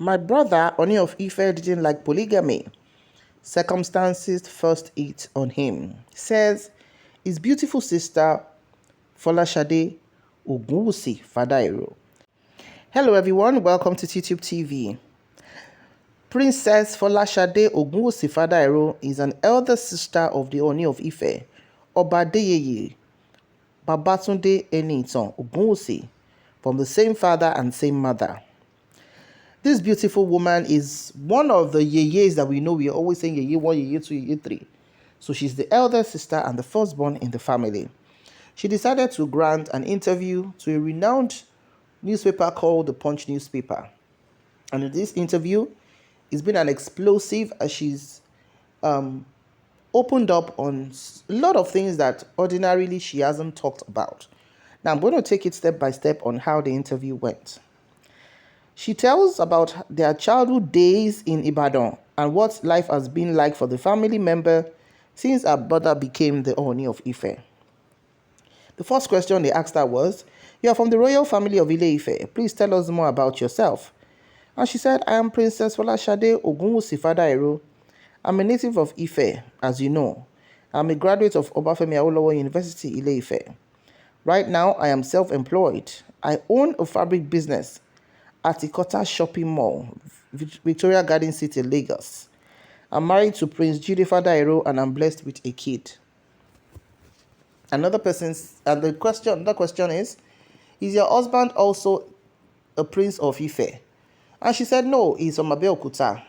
My brother, Ooni of Ife, didn't like polygamy. Circumstances first hit on him. Says his beautiful sister, Folashade Ogunwusi Fadairo. Hello everyone, welcome to YouTube TV. Princess Folashade Ogunwusi Fadairo is an elder sister of the Ooni of Ife, Oba Adeyeye Babatunde Enitan Ogunwusi, from the same father and same mother. This beautiful woman is one of the yeyes that we know. We are always saying yeye 1, yeye 2, yeye 3. So she's the elder sister and the firstborn in the family. She decided to grant an interview to a renowned newspaper called the Punch newspaper. And in this interview, it's been an explosive as she's opened up on a lot of things that ordinarily she hasn't talked about. Now I'm going to take it step by step on how the interview went. She tells about their childhood days in Ibadan and what life has been like for the family member since her brother became the Ooni of Ife. The first question they asked her was, "You are from the royal family of Ile-Ife. Please tell us more about yourself." And she said, "I am Princess Folashade Ogunwusi Fadairo. I'm a native of Ife, as you know. I'm a graduate of Obafemi Awolowo University, Ile-Ife. Right now, I am self-employed. I own a fabric business at Ikota Shopping Mall, Victoria Garden City, Lagos. I'm married to Prince Jide Fadairo and I'm blessed with a kid." Another question is your husband also a prince of Ife? And she said, "No, he's from Abeokuta."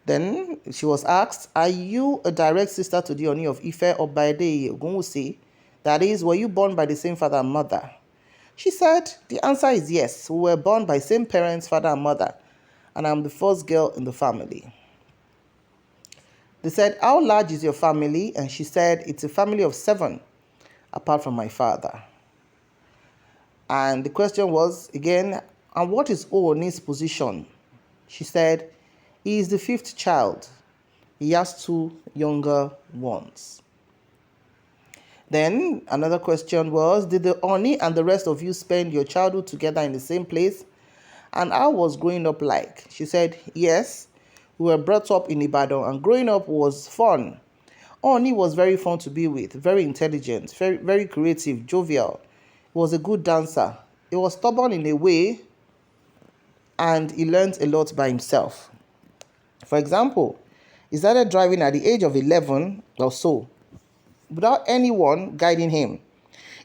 Then she was asked, "Are you a direct sister to the Ooni of Ife or by the Ogunwusi? That is, were you born by the same father and mother?" She said, "The answer is yes. We were born by same parents, father and mother, and I'm the first girl in the family." They said, "How large is your family?" And she said, "It's a family of 7, apart from my father." And the question was, again, "And what is Ooni's position?" She said, "He is the 5th child. He has 2 younger ones." Then another question was, "Did the Ooni and the rest of you spend your childhood together in the same place? And how was growing up like?" She said, "Yes, we were brought up in Ibadan and growing up was fun. Ooni was very fun to be with, very intelligent, very, very creative, jovial. He was a good dancer. He was stubborn in a way and he learned a lot by himself. For example, he started driving at the age of 11 or so, without anyone guiding him.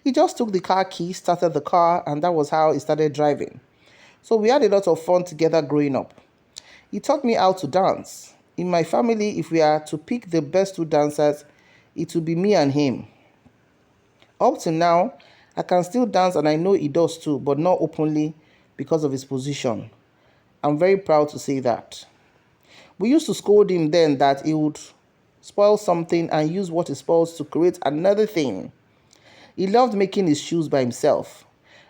He just took the car key, started the car, and that was how he started driving. So we had a lot of fun together growing up. He taught me how to dance. In my family, if we are to pick the best 2 dancers, it will be me and him. Up to now, I can still dance and I know he does too, but not openly because of his position. I'm very proud to say that. We used to scold him then that he would spoil something and use what he spoils to create another thing. He loved making his shoes by himself.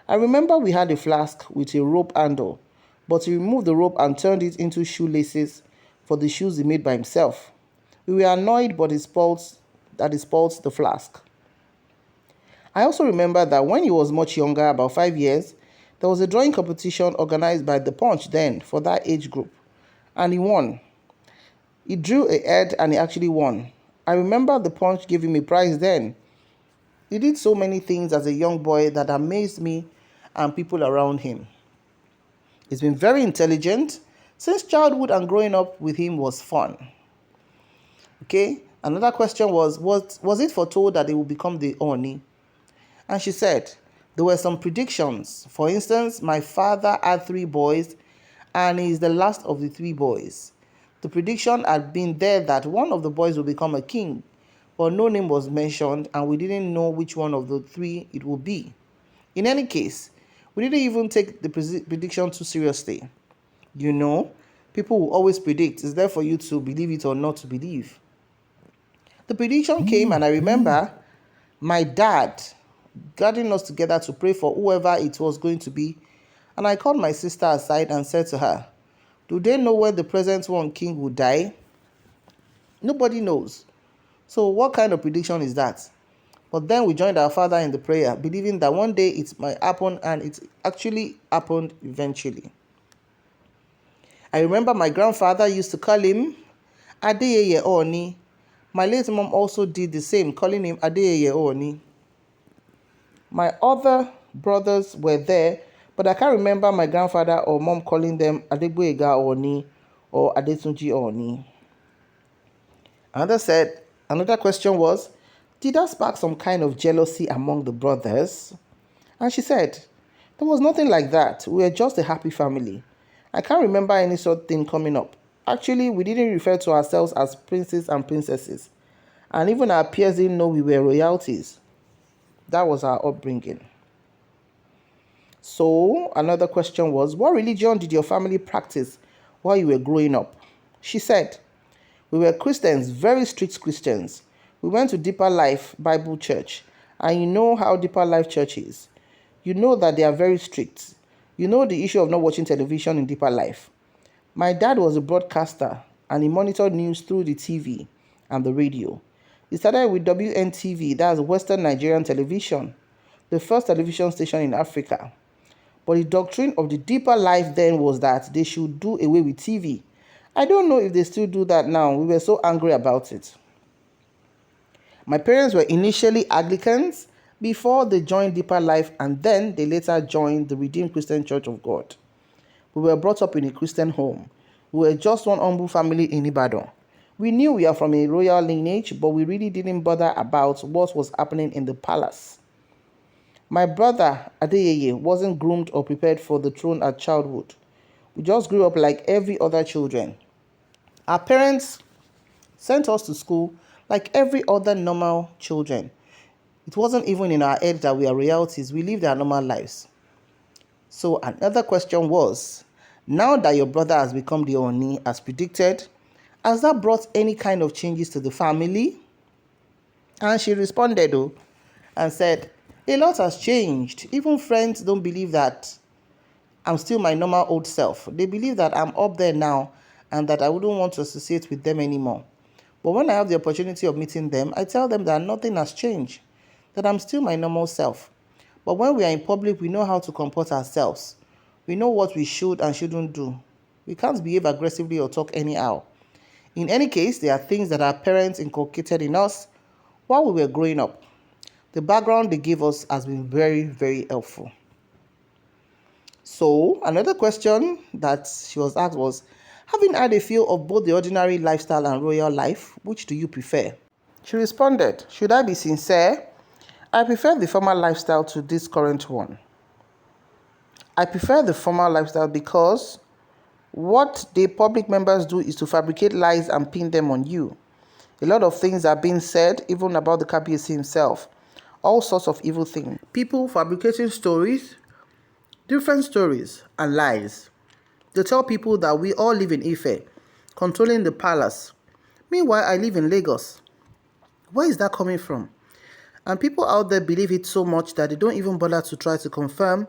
I remember we had a flask with a rope handle, but he removed the rope and turned it into shoelaces for the shoes he made by himself. We were annoyed but he spoiled the flask. I also remember that when he was much younger, about 5 years, there was a drawing competition organized by the Punch then for that age group, and he won. He drew a head and he actually won. I remember the Punch gave him a prize then. He did so many things as a young boy that amazed me and people around him. He's been very intelligent. Since childhood and growing up with him was fun." Okay, another question was it foretold that he would become the Ooni? And she said, "There were some predictions. For instance, my father had 3 boys and he is the last of the 3 boys. The prediction had been there that one of the boys will become a king, but no name was mentioned and we didn't know which one of the 3 it would be. In any case, we didn't even take the prediction too seriously. You know, people will always predict. It's there for you to believe it or not to believe." The prediction came and I remember my dad gathering us together to pray for whoever it was going to be. And I called my sister aside and said to her, "Do they know when the present one king will die? Nobody knows. So what kind of prediction is that?" But then we joined our father in the prayer, believing that one day it might happen, and it actually happened eventually. I remember my grandfather used to call him Adeyeye Ooni. My late mom also did the same, calling him Adeyeye Ooni. My other brothers were there, but I can't remember my grandfather or mom calling them Adegboyega Ooni or Adetunji Ooni. Another question was, did that spark some kind of jealousy among the brothers? And she said, there was nothing like that. We were just a happy family. I can't remember any sort of thing coming up. Actually, we didn't refer to ourselves as princes and princesses. And even our peers didn't know we were royalties. That was our upbringing. So, another question was, what religion did your family practice while you were growing up? She said, we were Christians, very strict Christians. We went to Deeper Life Bible Church. And you know how Deeper Life Church is. You know that they are very strict. You know the issue of not watching television in Deeper Life. My dad was a broadcaster and he monitored news through the TV and the radio. He started with WNTV, that's Western Nigerian Television, the first television station in Africa. But the doctrine of the Deeper Life then was that they should do away with TV. I don't know if they still do that now. We were so angry about it. My parents were initially Anglicans before they joined Deeper Life, and then they later joined the Redeemed Christian Church of God. We were brought up in a Christian home. We were just one humble family in Ibadan. We knew we are from a royal lineage, but we really didn't bother about what was happening in the palace. My brother Adeyeye wasn't groomed or prepared for the throne at childhood. We just grew up like every other children. Our parents sent us to school like every other normal children. It wasn't even in our head that we are royalties. We lived our normal lives. So another question was, now that your brother has become the Ooni as predicted, has that brought any kind of changes to the family? And she responded and said, a lot has changed. Even friends don't believe that I'm still my normal old self. They believe that I'm up there now and that I wouldn't want to associate with them anymore. But when I have the opportunity of meeting them, I tell them that nothing has changed, that I'm still my normal self. But when we are in public, we know how to comport ourselves. We know what we should and shouldn't do. We can't behave aggressively or talk anyhow. In any case, there are things that our parents inculcated in us while we were growing up. The background they gave us has been very, very helpful. So, another question that she was asked was, having had a feel of both the ordinary lifestyle and royal life, which do you prefer? She responded, should I be sincere? I prefer the former lifestyle to this current one. I prefer the former lifestyle because what the public members do is to fabricate lies and pin them on you. A lot of things are being said, even about the Kabiyesi himself. All sorts of evil things. People fabricating stories, different stories, and lies. They tell people that we all live in Ife, controlling the palace. Meanwhile, I live in Lagos. Where is that coming from? And people out there believe it so much that they don't even bother to try to confirm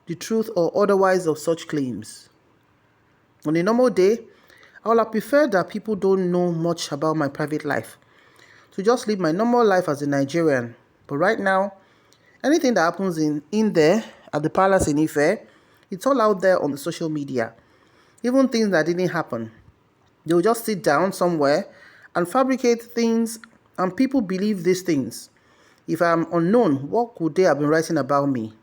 the truth or otherwise of such claims. On a normal day, I would have preferred that people don't know much about my private life, to just live my normal life as a Nigerian. But right now, anything that happens in there at the palace in Ife, it's all out there on the social media. Even things that didn't happen. They will just sit down somewhere and fabricate things, and people believe these things. If I'm unknown, what could they have been writing about me?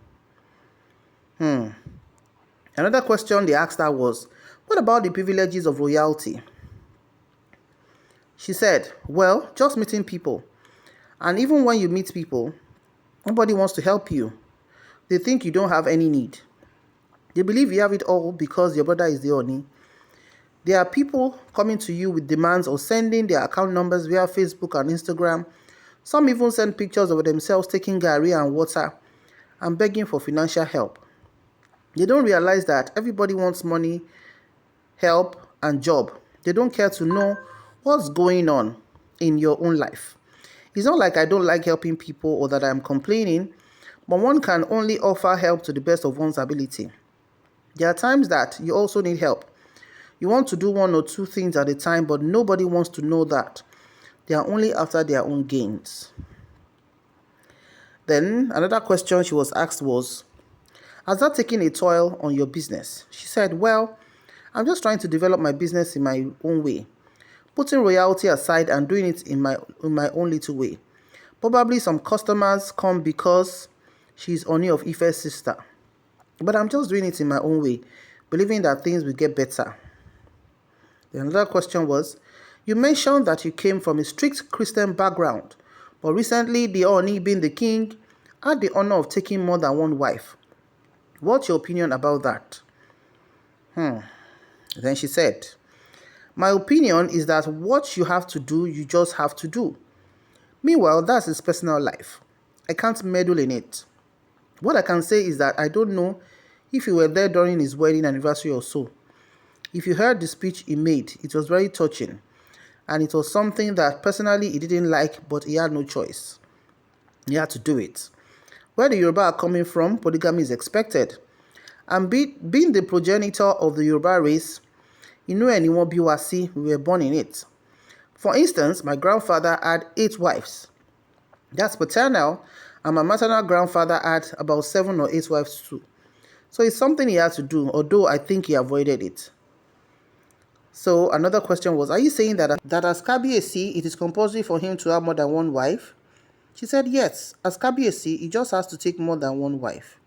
Another question they asked her was, what about the privileges of royalty? She said, well, just meeting people. And even when you meet people, nobody wants to help you. They think you don't have any need. They believe you have it all because your brother is the Ooni. There are people coming to you with demands or sending their account numbers via Facebook and Instagram. Some even send pictures of themselves taking garri and water and begging for financial help. They don't realize that everybody wants money, help, and job. They don't care to know what's going on in your own life. It's not like I don't like helping people or that I'm complaining, but one can only offer help to the best of one's ability. There are times that you also need help. You want to do one or two things at a time, but nobody wants to know that. They are only after their own gains. Then another question she was asked was, has that taken a toll on your business? She said, well, I'm just trying to develop my business in my own way, putting royalty aside and doing it in my own little way. Probably some customers come because she's Ooni of Ife's sister. But I'm just doing it in my own way, believing that things will get better. The another question was, you mentioned that you came from a strict Christian background, but recently the Ooni, being the king, had the honor of taking more than one wife. What's your opinion about that? Then she said, my opinion is that what you have to do, you just have to do. Meanwhile, that's his personal life. I can't meddle in it. What I can say is that I don't know if you were there during his wedding anniversary or so. If you heard the speech he made, it was very touching. And it was something that personally he didn't like, but he had no choice. He had to do it. Where the Yoruba are coming from, polygamy is expected. And being the progenitor of the Yoruba race, anyone biwasi, we were born in it. For instance, my grandfather had 8 wives. That's paternal, and my maternal grandfather had about 7 or 8 wives too. So it's something he had to do, although I think he avoided it. So another question was, are you saying that as Kabiyesi, it is compulsory for him to have more than one wife? She said yes. As Kabiyesi, he just has to take more than one wife.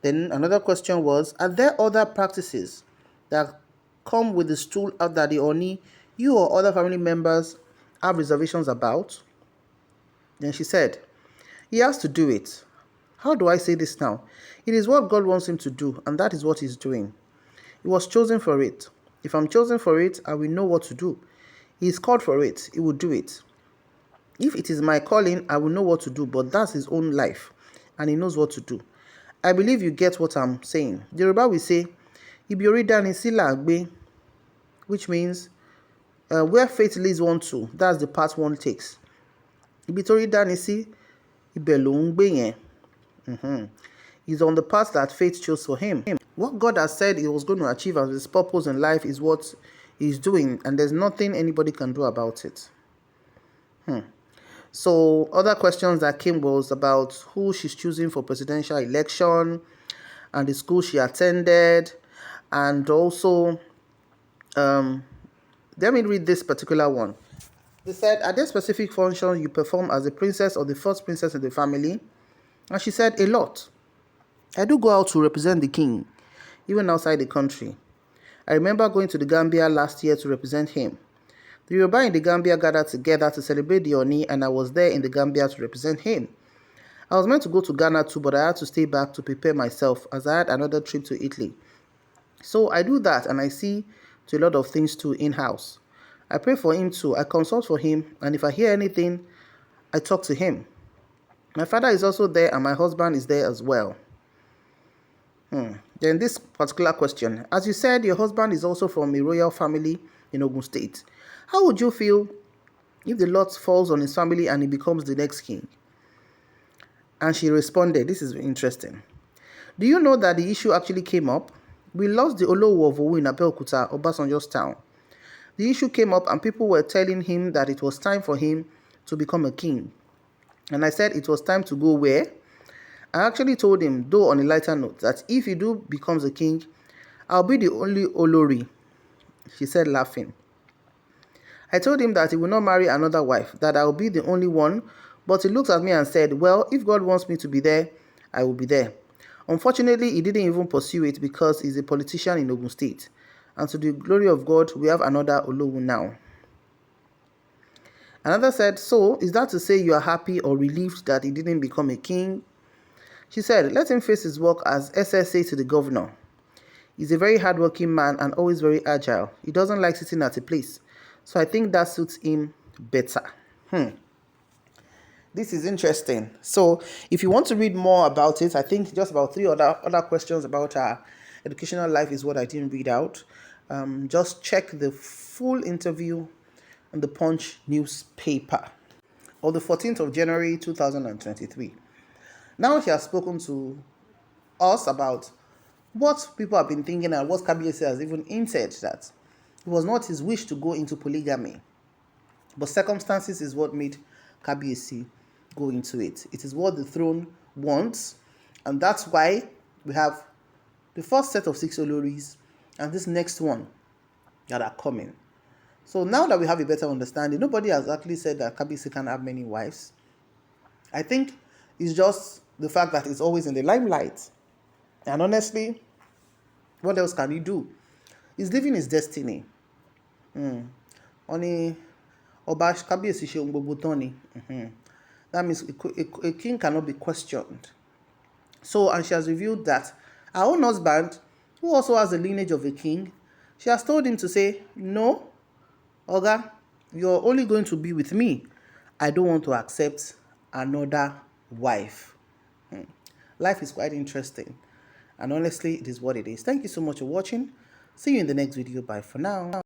Then another question was, are there other practices that come with the stool out that the Ooni, you or other family members have reservations about? Then she said, he has to do it. How do I say this now? It is what God wants him to do, and that is what he's doing. He was chosen for it. If I'm chosen for it, I will know what to do. He is called for it. He will do it. If it is my calling, I will know what to do, but that's his own life, and he knows what to do. I believe you get what I'm saying. The Yoruba will say, Ibi ori dani si la gbe, which means where faith leads one to, that's the path one takes. Ibi tori dani si, ibẹ̀ ló ń gbé yẹn. He's on the path that faith chose for him. What God has said he was going to achieve as his purpose in life is what he's doing, and there's nothing anybody can do about it. So other questions that came was about who she's choosing for presidential election and the school she attended, and also let me read this particular one. They said, are there specific functions you perform as a princess or the first princess in the family? And she said, a lot. I do go out to represent the king, even outside the country. I remember going to the Gambia last year to represent him. The Yoruba in the Gambia gathered together to celebrate the Ooni, and I was there in the Gambia to represent him. I was meant to go to Ghana too, but I had to stay back to prepare myself as I had another trip to Italy. So I do that, and I see to a lot of things too in-house. I pray for him too. I consult for him, and if I hear anything, I talk to him. My father is also there, and my husband is there as well. Then this particular question, as you said, your husband is also from a royal family in Ogun State. How would you feel if the lot falls on his family and he becomes the next king? And she responded, this is interesting. Do you know that the issue actually came up? We lost the Olowo of Owu in Abeokuta, Obasanjo's town. The issue came up and people were telling him that it was time for him to become a king. And I said it was time to go where? I actually told him, though on a lighter note, that if he do becomes a king, I'll be the only Olori. She said, laughing. I told him that he will not marry another wife, that I'll be the only one, but he looked at me and said, well, if God wants me to be there, I will be there. Unfortunately, he didn't even pursue it because he's a politician in Ogun State. And to the glory of God, we have another Olowu now. Another said, so is that to say you are happy or relieved that he didn't become a king? She said, let him face his work as SSA to the governor. He's a very hardworking man and always very agile. He doesn't like sitting at a place. So I think that suits him better. This is interesting. So if you want to read more about it, I think just about 3 other questions about her educational life is what I didn't read out. Just check the full interview in the Punch newspaper of the 14th of January 2023. Now she has spoken to us about what people have been thinking and what Kabiyesi has even hinted that it was not his wish to go into polygamy, but circumstances is what made Kabiyesi go into it. It is what the throne wants, and that's why we have the first set of 6 Oloris and this next one that are coming. So now that we have a better understanding, nobody has actually said that Kabisi can have many wives. I think it's just the fact that it's always in the limelight. And honestly, what else can he do? He's living his destiny. Only Obash Kabiyesi ṣe ohun gbogbo tán ni. That means a king cannot be questioned. So, and she has revealed that her own husband, who also has the lineage of a king, she has told him to say, no, Oga, you're only going to be with me. I don't want to accept another wife. Life is quite interesting. And honestly, it is what it is. Thank you so much for watching. See you in the next video. Bye for now.